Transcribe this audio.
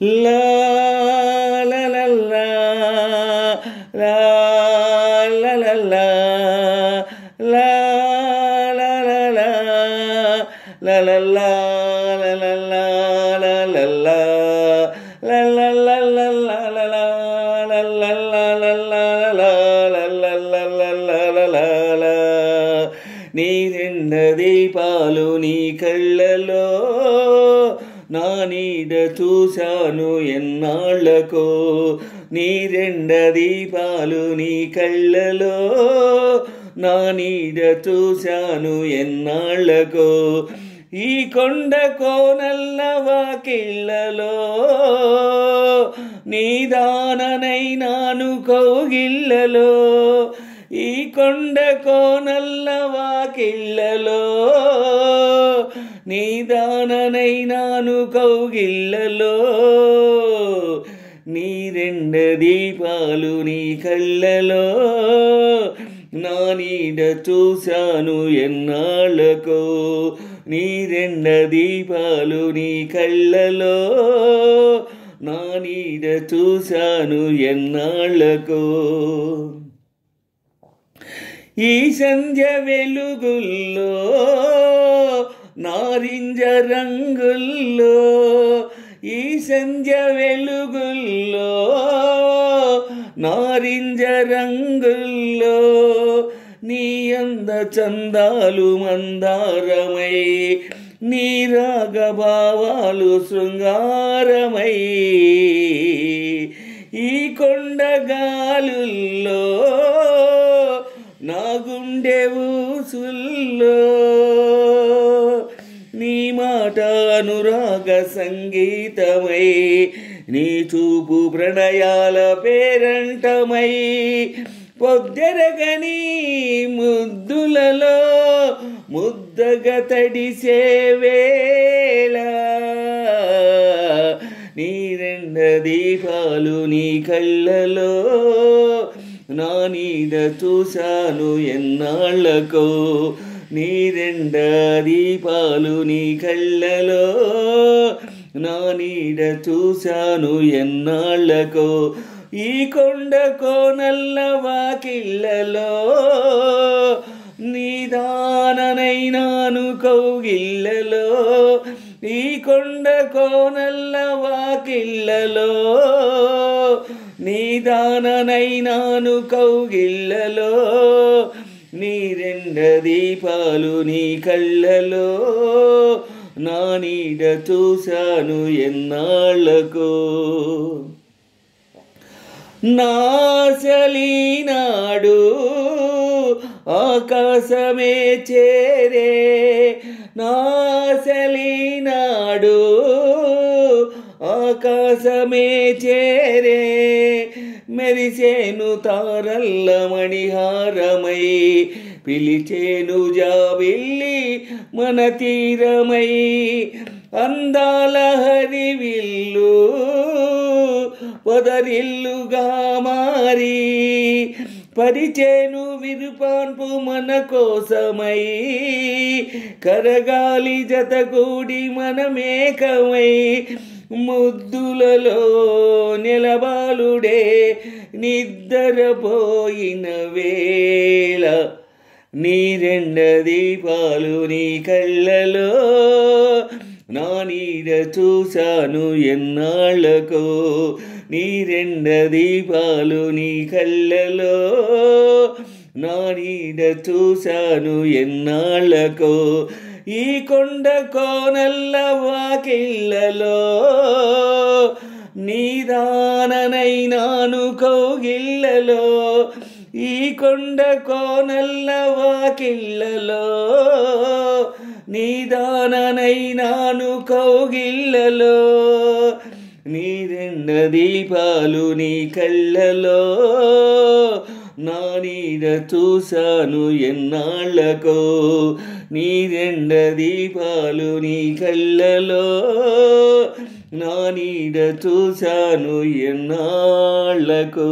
లా లా లా లా లా లా లా లా లా లా లా లా లా లా లా నీ రెండ దీపాలు నీ కళ్ళలో నా నీడ చూశాను ఎన్నాళ్ళకో నీ రెండ దీపాలు నీ కళ్ళలో నా నీడ చూశాను ఎన్నాళ్ళకో ఈ కొండ కోనల్ల వాకిళ్ళలో నీదాననైనాను కౌగిళ్ళలో ఈ కొండ కోనల్ల వాకిళ్ళలో నీదాననైనాను కౌగిళ్ళలో నీ రెండ దీపాలు నీ కళ్ళలో నా నీడ చూశాను ఎన్నాళ్ళకో నీ రెండ దీపాలు నీ కళ్ళలో నా నీడ చూశాను ఎన్నాళ్ళకో ఈ సంధ్య వెలుగుల్లో నారింజ రంగుల్లో ఈ సంధ్య వెలుగుల్లో నారింజ రంగుల్లో నీ అంద చందాలు మందారమై నీ రాగభావాలు శృంగారమై ఈ కొండగాలుల్లో నా గుండె ఊసుల్లో నీ మాట అనురాగ సంగీతమై నీ చూపు ప్రణయాల పేరంటమై పొద్దెరగని ముద్దులలో ముద్దగా తడిసే వేళ నీ రెండ దీపాలు నీ కళ్ళలో నా నీడ చూశాను ఎన్నాళ్ళకో నీ రెండ దీపాలు నీ కళ్ళలో నా నీడ చూశాను ఎన్నాళ్ళకో ఈ కొండ కోనల్ల వాకిళ్ళలో నీదాననైనాను కౌగిళ్ళలో ఈ కొండ కోనల్ల వాకిళ్ళలో నీదాననైనాను కౌగిళ్ళలో నీ రెండ దీపాలు నీ కళ్ళలో నా నీడ చూశాను ఎన్నాళ్ళకో నాశలీనాడు ఆకాశమే చేరే నాశలీనాడు ఆకాశమే చేరే మెరిసేను తారల్ల మణిహారమై పిలిచేను జాబిల్లి మన తీరమై అందాల హరివిల్లు పొదరిల్లుగా మారి పరిచేను విరుపాన్పు మన కోసమై కరగాలి జతగూడి మనమేకమై ముద్దులలో నిలబాలుడే నిద్రపోయిన వేళ నీ రెండ దీపాలు నీ కళ్ళలో నా నీడ చూశాను ఎన్నాళ్ళకో నీ రెండ దీపాలు నీ కళ్ళలో నా నీడ చూశాను ఎన్నాళ్ళకో ఈ కొండ కోనల్ల వాకిళ్ళలో నీదాననైనాను కౌగిళ్ళలో ఈ కొండ కోనల్ల వాకిళ్ళలో నీదాననైనాను కౌగిళ్ళలో నీ రెండ దీపాలు నీ కళ్ళలో నా నీడ చూశాను ఎన్నాళ్ళకో నీ రెండ దీపాలు నీ కళ్ళలో నా నీడ చూశాను ఎన్నాళ్ళకో